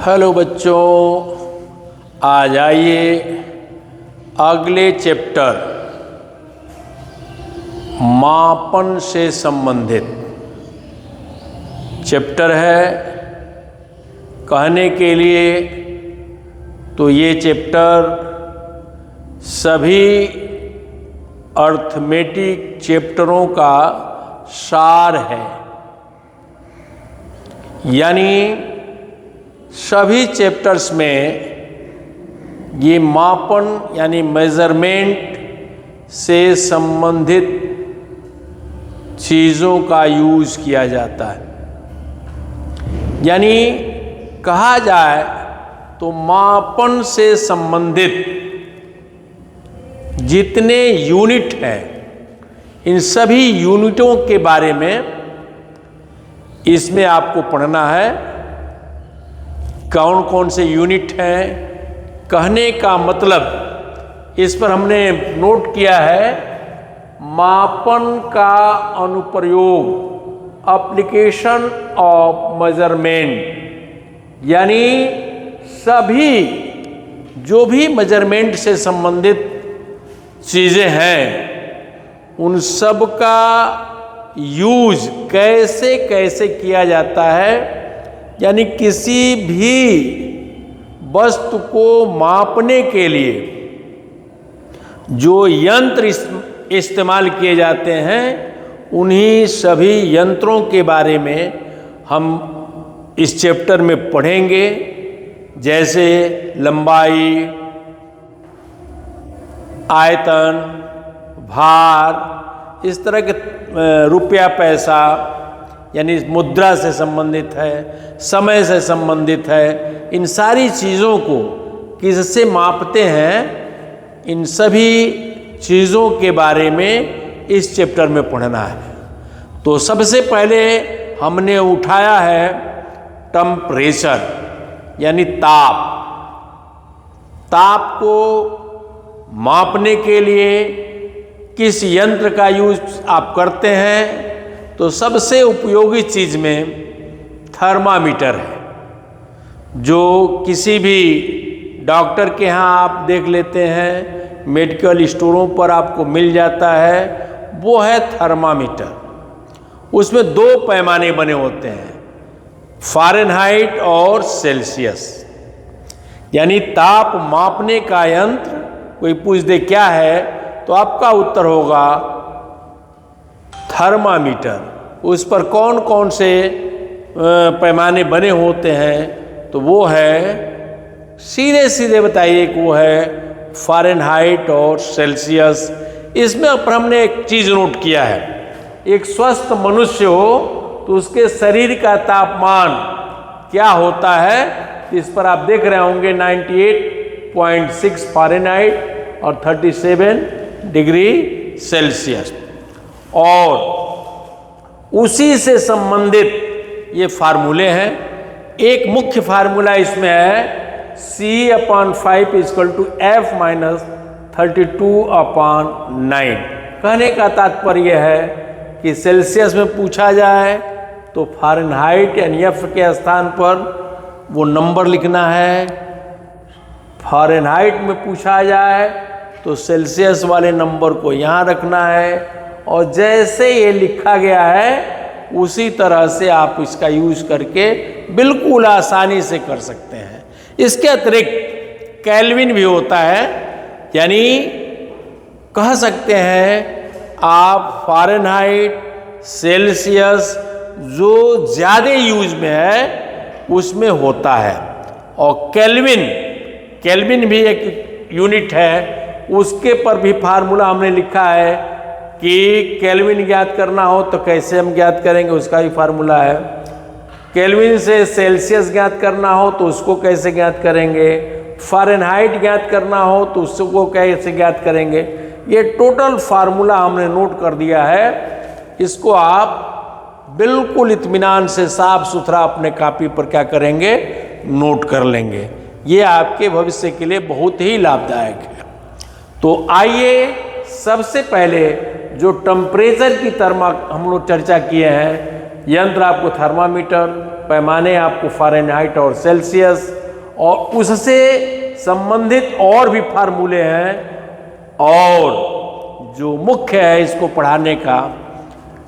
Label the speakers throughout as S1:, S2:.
S1: Hello बच्चों, आ जाइए अगले चैप्टर मापन से संबंधित चैप्टर है। कहने के लिए तो ये चैप्टर सभी अर्थमेटिक चैप्टरों का सार है, यानी सभी चैप्टर्स में ये मापन यानी मेजरमेंट से संबंधित चीज़ों का यूज़ किया जाता है। यानी कहा जाए तो मापन से संबंधित जितने यूनिट हैं, इन सभी यूनिटों के बारे में इसमें आपको पढ़ना है। कौन कौन से यूनिट हैं, कहने का मतलब इस पर हमने नोट किया है मापन का अनुप्रयोग, एप्लीकेशन ऑफ मेजरमेंट, यानी सभी जो भी मेजरमेंट से संबंधित चीज़ें हैं उन सब का यूज कैसे कैसे किया जाता है। यानी किसी भी वस्तु को मापने के लिए जो यंत्र इस्तेमाल किए जाते हैं, उन्हीं सभी यंत्रों के बारे में हम इस चैप्टर में पढ़ेंगे। जैसे लंबाई, आयतन, भार, इस तरह के रुपया पैसा यानी मुद्रा से संबंधित है, समय से संबंधित है। इन सारी चीज़ों को किससे मापते हैं, इन सभी चीज़ों के बारे में इस चैप्टर में पढ़ना है। तो सबसे पहले हमने उठाया है टेम्परेचर यानी ताप। ताप को मापने के लिए किस यंत्र का यूज आप करते हैं, तो सबसे उपयोगी चीज़ में थर्मामीटर है, जो किसी भी डॉक्टर के यहाँ आप देख लेते हैं, मेडिकल स्टोरों पर आपको मिल जाता है, वो है थर्मामीटर। उसमें दो पैमाने बने होते हैं, फ़ारेनहाइट और सेल्सियस। यानी ताप मापने का यंत्र, कोई पूछ दे क्या है, तो आपका उत्तर होगा थर्मामीटर। उस पर कौन कौन से पैमाने बने होते हैं, तो वो है, सीधे सीधे बताइए कि वो है फ़ारेनहाइट और सेल्सियस। इसमें पर हमने एक चीज़ नोट किया है, एक स्वस्थ मनुष्य हो तो उसके शरीर का तापमान क्या होता है, इस पर आप देख रहे होंगे 98.6 फ़ारेनहाइट और 37 डिग्री सेल्सियस। और उसी से संबंधित ये फार्मूले हैं। एक मुख्य फार्मूला इसमें है C/5 = F - 32/9। कहने का तात्पर्य है कि सेल्सियस में पूछा जाए तो फ़ारेनहाइट यानी F के स्थान पर वो नंबर लिखना है, फ़ारेनहाइट में पूछा जाए तो सेल्सियस वाले नंबर को यहाँ रखना है। और जैसे ये लिखा गया है उसी तरह से आप इसका यूज करके बिल्कुल आसानी से कर सकते हैं। इसके अतिरिक्त केल्विन भी होता है, यानी कह सकते हैं आप फ़ारेनहाइट, सेल्सियस जो ज़्यादा यूज में है उसमें होता है। और केल्विन भी एक यूनिट है, उसके पर भी फार्मूला हमने लिखा है कि केल्विन ज्ञात करना हो तो कैसे हम ज्ञात करेंगे, उसका भी फार्मूला है। केल्विन से सेल्सियस ज्ञात करना हो तो उसको कैसे ज्ञात करेंगे, फ़ारेनहाइट ज्ञात करना हो तो उसको कैसे ज्ञात करेंगे। ये टोटल फार्मूला हमने नोट कर दिया है। इसको आप बिल्कुल इत्मीनान से साफ सुथरा अपने कॉपी पर क्या करेंगे, नोट कर लेंगे। ये आपके भविष्य के लिए बहुत ही लाभदायक है। तो आइए सबसे पहले जो टेम्परेचर की हम लोग चर्चा किए हैं, यंत्र आपको थर्मामीटर, पैमाने आपको फ़ारेनहाइट और सेल्सियस और उससे संबंधित और भी फार्मूले हैं, और जो मुख्य है इसको पढ़ाने का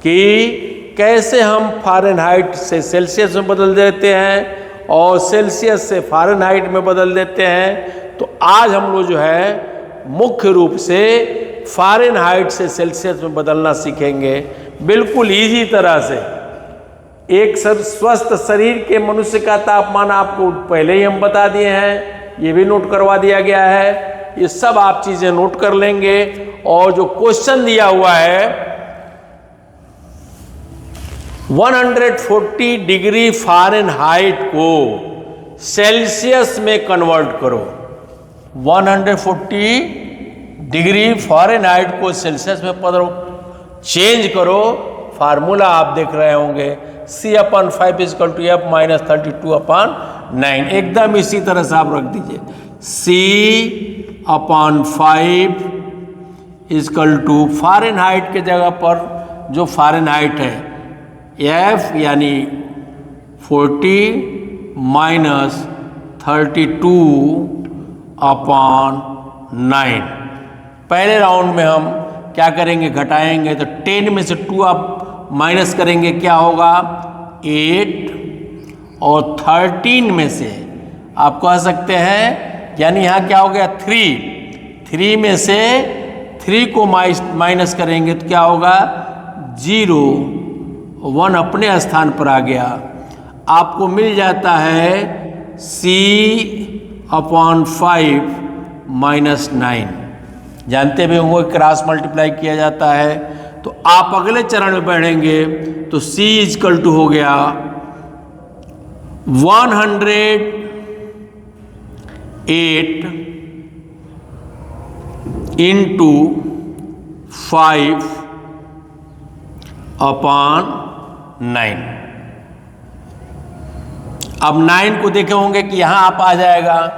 S1: कि कैसे हम फ़ारेनहाइट से सेल्सियस में बदल देते हैं और सेल्सियस से फ़ारेनहाइट में बदल देते हैं। तो आज हम लोग जो है मुख्य रूप से फ़ारेनहाइट से सेल्सियस में बदलना सीखेंगे, बिल्कुल इजी तरह से। एक स्वस्थ शरीर के मनुष्य का तापमान आपको पहले ही हम बता दिए हैं, ये भी नोट करवा दिया गया है। ये सब आप चीज़ें नोट कर लेंगे। और जो क्वेश्चन दिया हुआ है 140 डिग्री फ़ारेनहाइट को सेल्सियस में कन्वर्ट करो। 140 डिग्री फ़ारेनहाइट को सेल्सियस में चेंज करो। फार्मूला आप देख रहे होंगे C/5 = F - 32/9। एकदम इसी तरह से आप रख दीजिए। C/5 = फ़ारेनहाइट के जगह पर जो फ़ारेनहाइट है F यानी 40 - 32/9। पहले राउंड में हम क्या करेंगे, घटाएंगे तो 10 में से 2 आप माइनस करेंगे, क्या होगा 8, और 13 में से आप कह सकते हैं, यानी यहाँ क्या हो गया 3 में से 3 को माइनस करेंगे तो क्या होगा 0, 1 अपने स्थान पर आ गया। आपको मिल जाता है C/5 - 9। जानते भी होंगे क्रॉस मल्टीप्लाई किया जाता है। तो आप अगले चरण में बढ़ेंगे तो C = हो गया 108 × 5/9। अब 9 को देखे होंगे कि यहाँ आप आ जाएगा,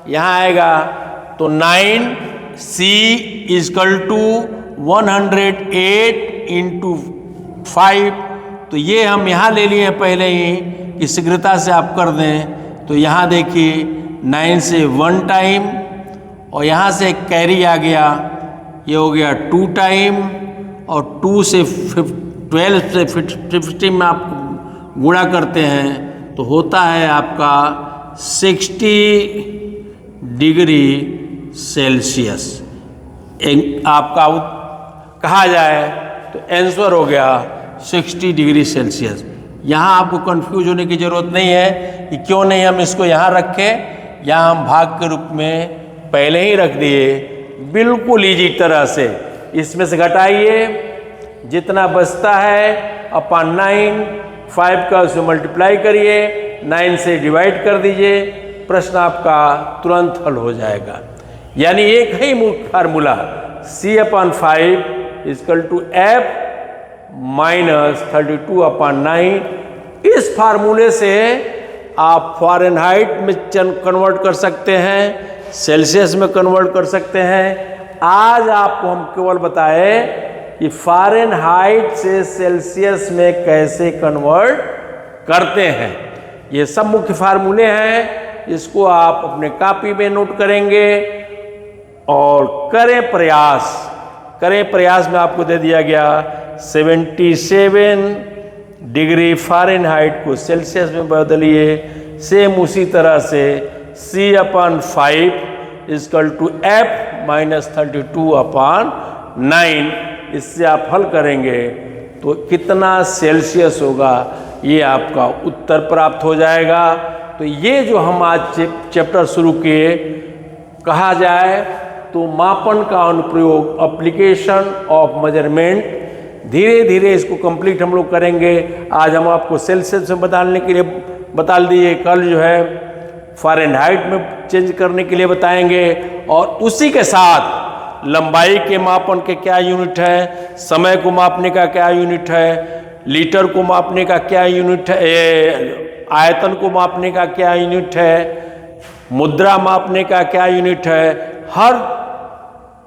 S1: यहाँ आएगा तो 9C = 108 × 5। तो ये हम यहाँ ले लिए पहले ही कि शीघ्रता से आप कर दें। तो यहाँ देखिए 9 से 1 टाइम और यहाँ से एक कैरी आ गया, ये हो गया 2 टाइम, और 2 से 12 से 50 में आप गुणा करते हैं तो होता है आपका 60 डिग्री सेल्सियस। आपका कहा जाए तो आंसर हो गया 60 डिग्री सेल्सियस। यहाँ आपको कंफ्यूज होने की ज़रूरत नहीं है कि क्यों नहीं हम इसको यहाँ रखें। यहाँ हम भाग के रूप में पहले ही रख दिए, बिल्कुल इजी तरह से। इसमें से घटाइए, जितना बचता है अपन 9, 5 का उसमें मल्टीप्लाई करिए, 9 से डिवाइड कर दीजिए, प्रश्न आपका तुरंत हल हो जाएगा। यानी एक ही मुख्य फार्मूला C/5 = F - 32/9। इस फार्मूले से आप फ़ारेनहाइट में कन्वर्ट कर सकते हैं, सेल्सियस में कन्वर्ट कर सकते हैं। आज आपको हम केवल बताए कि फ़ारेनहाइट से सेल्सियस में कैसे कन्वर्ट करते हैं। ये सब मुख्य फार्मूले हैं, इसको आप अपने कॉपी में नोट करेंगे और करें प्रयास में आपको दे दिया गया 77 डिग्री फ़ारेनहाइट को सेल्सियस में बदलिए। सेम उसी तरह से C/5 = F - 32/9। इससे आप हल करेंगे तो कितना सेल्सियस होगा, ये आपका उत्तर प्राप्त हो जाएगा। तो ये जो हम आज चैप्टर शुरू किए, कहा जाए तो मापन का अनुप्रयोग, एप्लीकेशन ऑफ मेजरमेंट, धीरे धीरे इसको कंप्लीट हम लोग करेंगे। आज हम आपको सेल्सियस में बदलने के लिए बता दिए, कल जो है फ़ारेनहाइट में चेंज करने के लिए बताएंगे, और उसी के साथ लंबाई के मापन के क्या यूनिट है, समय को मापने का क्या यूनिट है, लीटर को मापने का क्या यूनिट है, आयतन को मापने का क्या यूनिट है, मुद्रा मापने का क्या यूनिट है, हर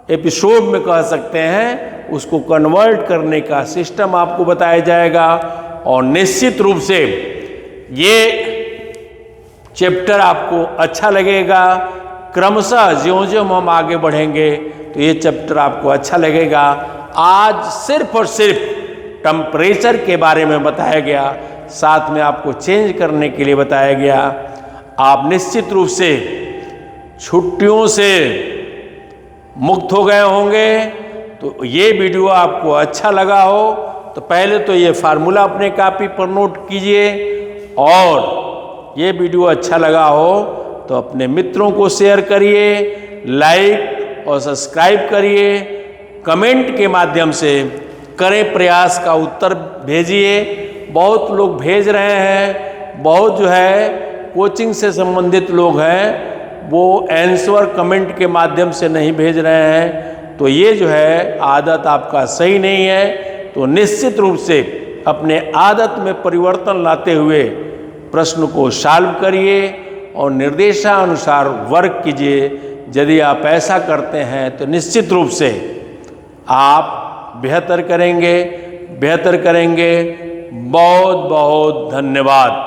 S1: एपिसोड में कह सकते हैं उसको कन्वर्ट करने का सिस्टम आपको बताया जाएगा। और निश्चित रूप से ये चैप्टर आपको अच्छा लगेगा। क्रमशः ज्यों-ज्यों हम आगे बढ़ेंगे तो ये चैप्टर आपको अच्छा लगेगा। आज सिर्फ और सिर्फ टेम्परेचर के बारे में बताया गया, साथ में आपको चेंज करने के लिए बताया गया। आप निश्चित रूप से छुट्टियों से मुक्त हो गए होंगे। तो ये वीडियो आपको अच्छा लगा हो तो पहले तो ये फार्मूला अपने कॉपी पर नोट कीजिए, और ये वीडियो अच्छा लगा हो तो अपने मित्रों को शेयर करिए, लाइक और सब्सक्राइब करिए, कमेंट के माध्यम से करें प्रयास का उत्तर भेजिए। बहुत लोग भेज रहे हैं, बहुत जो है कोचिंग से संबंधित लोग हैं वो आंसर कमेंट के माध्यम से नहीं भेज रहे हैं, तो ये जो है आदत आपका सही नहीं है। तो निश्चित रूप से अपने आदत में परिवर्तन लाते हुए प्रश्न को सॉल्व करिए और निर्देशानुसार वर्क कीजिए। यदि आप ऐसा करते हैं तो निश्चित रूप से आप बेहतर करेंगे। बहुत बहुत धन्यवाद।